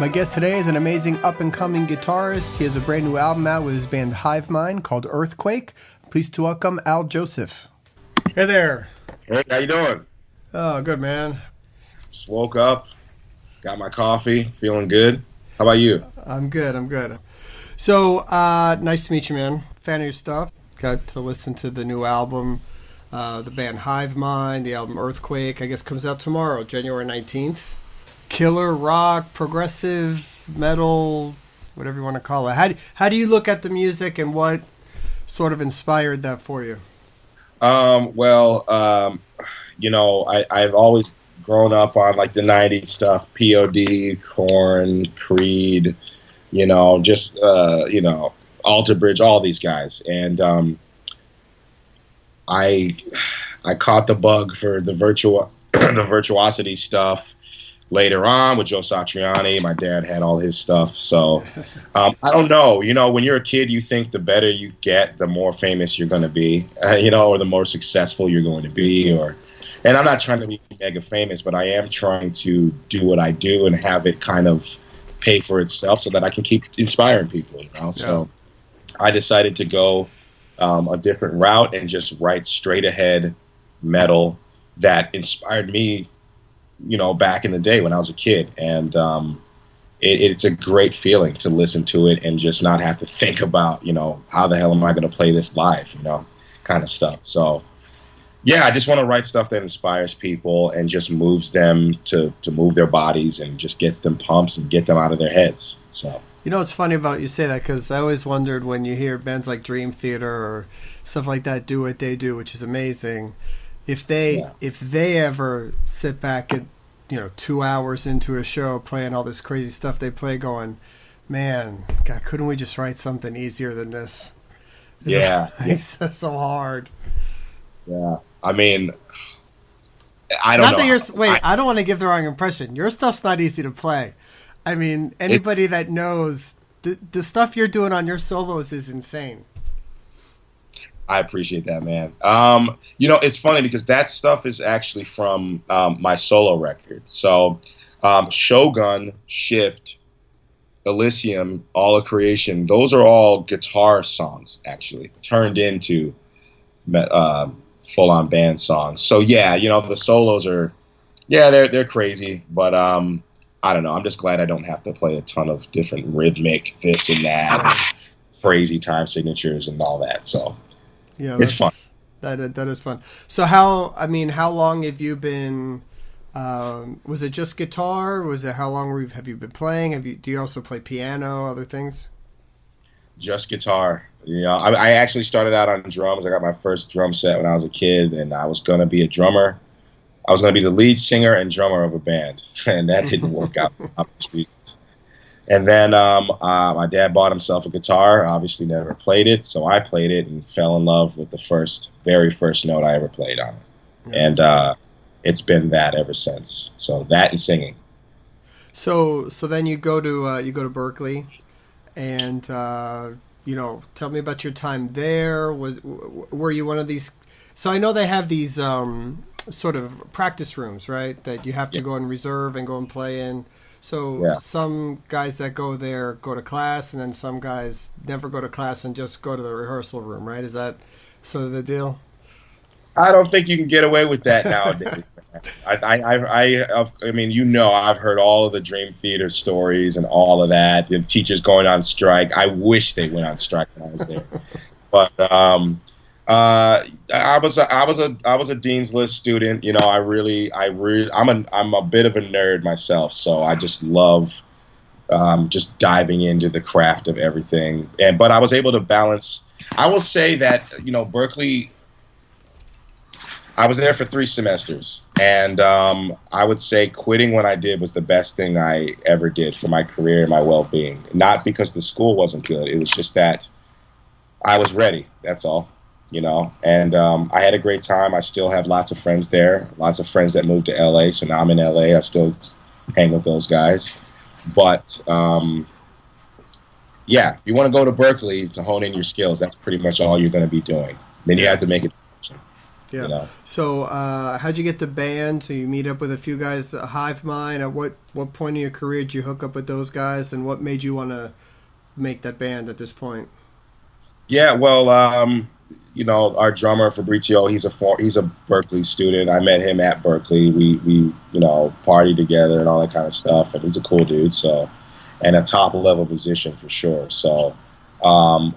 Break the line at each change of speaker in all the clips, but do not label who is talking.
My guest today is an amazing up-and-coming guitarist. He has a brand new album out with his band Hyvmine called Earthquake. Pleased to welcome Al Joseph. Hey there.
Hey, how you doing?
Oh, good, man.
Just woke up, got my coffee, feeling good. How about you?
I'm good. So, nice to meet you, man. Fan of your stuff. Got to listen to the new album, the band Hyvmine, the album Earthquake, I guess comes out tomorrow, January 19th. Killer rock, progressive metal, whatever you want to call it. How do you look at the music, and what sort of inspired that for you?
I've always grown up on like the 90s stuff, POD, Korn, Creed, Alter Bridge, all these guys. And I caught the bug for the the virtuosity stuff later on with Joe Satriani. My dad had all his stuff. So I don't know. When you're a kid, you think the better you get, the more famous you're going to be, or the more successful you're going to be. And I'm not trying to be mega famous, but I am trying to do what I do and have it kind of pay for itself so that I can keep inspiring people.
Yeah.
So I decided to go a different route and just write straight ahead metal that inspired me, back in the day when I was a kid. And it's a great feeling to listen to it and just not have to think about, how the hell am I going to play this live, kind of stuff. So, yeah, I just want to write stuff that inspires people and just moves them to move their bodies and just gets them pumped and get them out of their heads. So.
It's funny about you say that, because I always wondered when you hear bands like Dream Theater or stuff like that do what they do, which is amazing. If they ever sit back at 2 hours into a show playing all this crazy stuff they play, going, man, God, couldn't we just write something easier than this? It's so hard.
Yeah, I mean, I don't know.
I don't want to give the wrong impression. Your stuff's not easy to play. I mean, anybody that knows the stuff you're doing on your solos is insane.
I appreciate that, man. It's funny because that stuff is actually from my solo record. So Shogun, Shift, Elysium, All of Creation, those are all guitar songs, actually, turned into full-on band songs. So, yeah, the solos are, they're crazy. But I don't know. I'm just glad I don't have to play a ton of different rhythmic this and that, crazy time signatures and all that. So. Yeah, it's fun.
That is fun. So how long have you been? Was it just guitar? How long have you been playing? Do you also play piano, other things?
Just guitar. I actually started out on drums. I got my first drum set when I was a kid, and I was going to be a drummer. I was going to be the lead singer and drummer of a band, and that didn't work out for obvious reasons. And then my dad bought himself a guitar, obviously never played it, so I played it and fell in love with the very first note I ever played on it. And it's been that ever since. So that and singing. So
then you go to Berkeley, and tell me about your time there. Were you one of these? So I know they have these sort of practice rooms, right, that you have to go and reserve and go and play in. So some guys that go there go to class, and then some guys never go to class and just go to the rehearsal room, right? Is that sort of the deal?
I don't think you can get away with that nowadays. I mean, I've heard all of the Dream Theater stories and all of that. The teachers going on strike. I wish they went on strike when I was there. But I was a Dean's List student. I'm a bit of a nerd myself, so I just love just diving into the craft of everything. But I was able to balance. I will say that Berkeley, I was there for 3 semesters, and I would say quitting when I did was the best thing I ever did for my career and my well-being. Not because the school wasn't good; it was just that I was ready. That's all. And I had a great time. I still have lots of friends there, lots of friends that moved to LA. So now I'm in LA. I still hang with those guys. But, if you want to go to Berkeley to hone in your skills, that's pretty much all you're going to be doing. Then you have to make it.
Yeah.
You know.
So, how'd you get the band? So you meet up with a few guys at Hyvmine. At what point in your career did you hook up with those guys, and what made you want to make that band at this point?
Yeah, well, you know, our drummer Fabrizio, he's a Berkeley student. I met him at Berkeley. We you know, party together and all that kind of stuff. And he's a cool dude. So, and a top level musician for sure. So,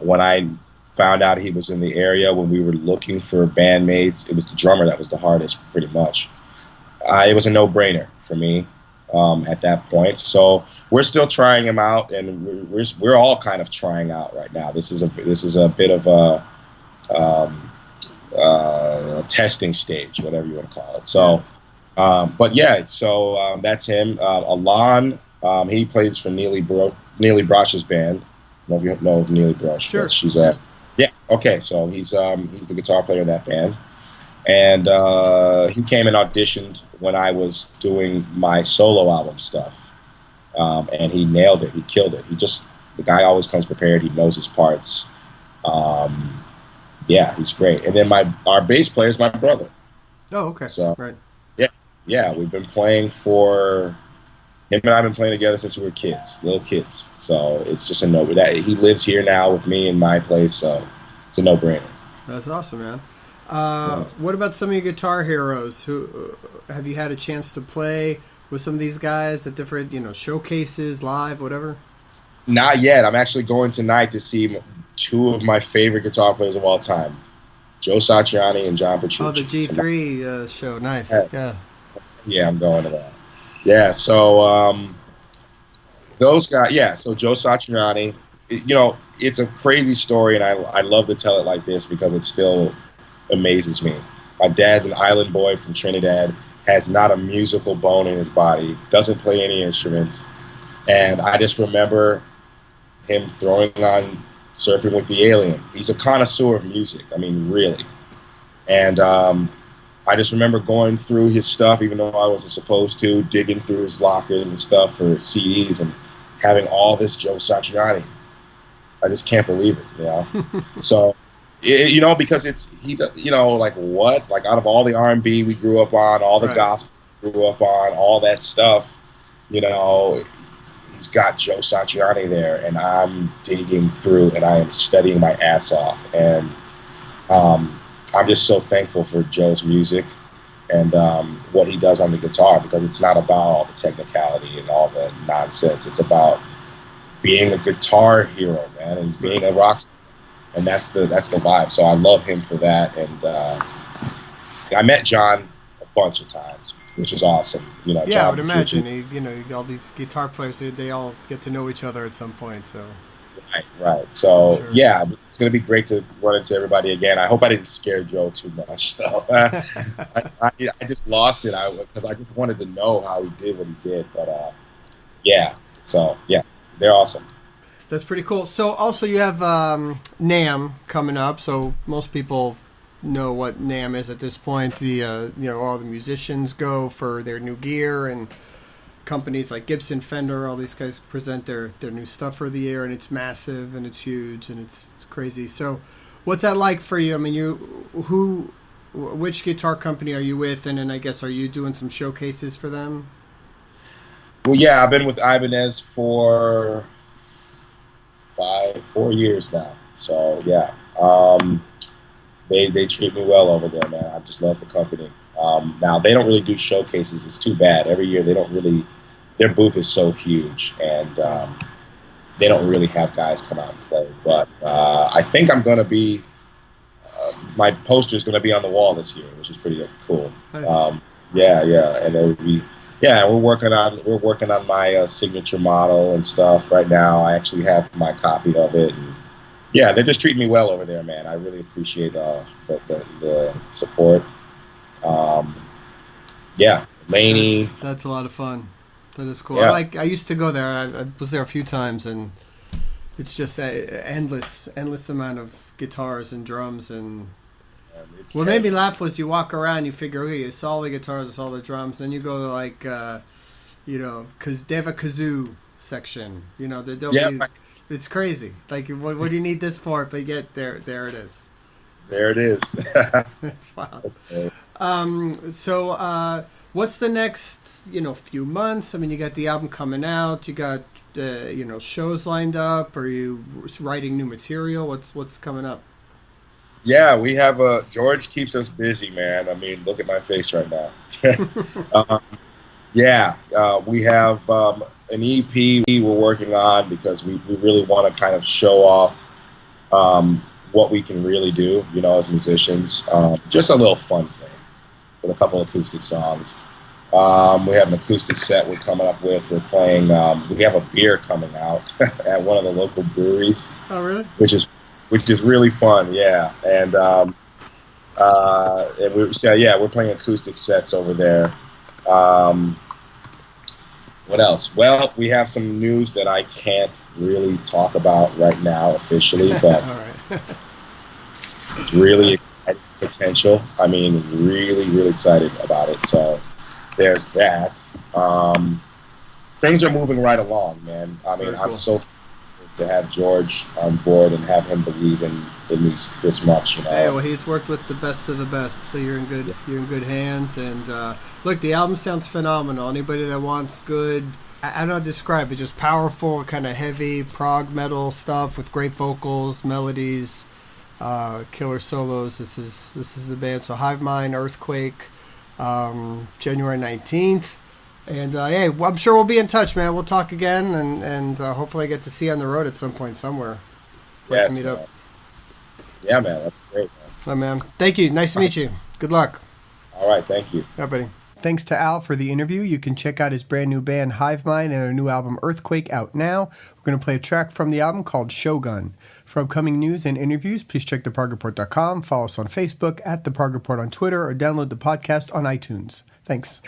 when I found out he was in the area, when we were looking for bandmates, it was the drummer that was the hardest, pretty much. It was a no-brainer for me at that point. So we're still trying him out, and we're all kind of trying out right now. This is a bit of a testing stage, whatever you want to call it. So, but yeah, so that's him. Alon, he plays for Neely Brosh's band. I don't know if you know of Neely Brosh.
Sure.
She's yeah. Okay. So he's the guitar player in that band, and he came and auditioned when I was doing my solo album stuff, and he nailed it. He killed it. The guy always comes prepared. He knows his parts. Yeah, he's great. And then our bass player is my brother.
Oh, okay.
So
right.
Yeah, we've been playing for. Him and I have been playing together since we were little kids. So it's just a no-brainer. He lives here now with me in my place, so it's a no-brainer.
That's awesome, man. What about some of your guitar heroes? Who have you had a chance to play with some of these guys at different, showcases, live, whatever?
Not yet. I'm actually going tonight to see two of my favorite guitar players of all time, Joe Satriani and John Petrucci.
Oh, the G3 show. Nice.
Yeah, I'm going to that. Yeah, so those guys, so Joe Satriani, it's a crazy story, and I love to tell it like this because it still amazes me. My dad's an island boy from Trinidad, has not a musical bone in his body, doesn't play any instruments, and I just remember him throwing on Surfing with the Alien. He's a connoisseur of music, I mean, really. And I just remember going through his stuff, even though I wasn't supposed to, digging through his lockers and stuff for CDs and having all this Joe Satriani. I just can't believe it, So, because like what? Like out of all the R&B we grew up on, all the gospel we grew up on, all that stuff, he's got Joe Satriani there, and I'm digging through and I am studying my ass off. And I'm just so thankful for Joe's music and what he does on the guitar, because it's not about all the technicality and all the nonsense. It's about being a guitar hero, man, and being a rock star. And that's the vibe. So I love him for that. And I met John a bunch of times, which is awesome.
Yeah,
John
I would imagine. All these guitar players, they all get to know each other at some point. So.
Right. So,
sure.
Yeah, it's going to be great to run into everybody again. I hope I didn't scare Joe too much, though. I just lost it because I just wanted to know how he did what he did. But, yeah. So, yeah, they're awesome.
That's pretty cool. So, also you have NAMM coming up. So, most people know what NAMM is at this point. All the musicians go for their new gear, and companies like Gibson, Fender, all these guys present their new stuff for the year, and it's massive and it's huge and it's crazy. So what's that like for you? I mean, which guitar company are you with, and then I guess are you doing some showcases for them?
Well, yeah, I've been with Ibanez for 4 years now. So yeah, they treat me well over there, man. I just love the company. Now they don't really do showcases. It's too bad. Every year they don't really. Their booth is so huge, and they don't really have guys come out and play. But I think I'm going to be. My poster is going to be on the wall this year, which is pretty cool.
Nice.
And it would be. Yeah, we're working on my signature model and stuff right now. I actually have my copy of it. And, yeah, they're just treating me well over there, man. I really appreciate the support. Laney.
That's a lot of fun. That is cool.
Yeah.
I used to go there. I was there a few times, and it's just an endless amount of guitars and drums. And what made me laugh was you walk around, you figure, okay, it's all the guitars, it's all the drums. Then you go to because they have a kazoo section. It's crazy. Like, what do you need this for? But yet there it is.
There it is.
That's wild.
That's great.
So, what's the next, few months? I mean, you got the album coming out. You got, shows lined up. Are you writing new material? What's coming up?
Yeah, we have George keeps us busy, man. I mean, look at my face right now. We have an EP we're working on because we really want to kind of show off what we can really do, as musicians. Just a little fun thing with a couple acoustic songs. We have an acoustic set we're coming up with. We're playing. We have a beer coming out at one of the local breweries.
Oh, really?
Which is really fun. Yeah, and we're playing acoustic sets over there. What else? Well, we have some news that I can't really talk about right now officially, but
All right.
it's really potential. I mean, really, really excited about it. So there's that. Things are moving right along, man. I mean,
Very cool.
I'm so thankful to have George on board and have him believe in me this much.
Hey, well, he's worked with the best of the best, so you're in good hands. And look, the album sounds phenomenal. Anybody that wants good, I don't know how to describe it, just powerful, kind of heavy prog metal stuff with great vocals, melodies, killer solos. This is the band. So Hyvmine, Earthquake, January 19th. And hey, I'm sure we'll be in touch, man. We'll talk again, and hopefully I get to see you on the road at some point somewhere. Like to meet up.
Yeah, man. That's great, man.
Hi, man. Thank you. Nice to meet you. Good luck.
All right. Thank you.
Yeah, buddy. Thanks to Al for the interview. You can check out his brand new band, Hyvmine, and their new album, Earthquake, out now. We're going to play a track from the album called Shogun. For upcoming news and interviews, please check theprogreport.com, follow us on Facebook, @The Prog Report on Twitter, or download the podcast on iTunes. Thanks.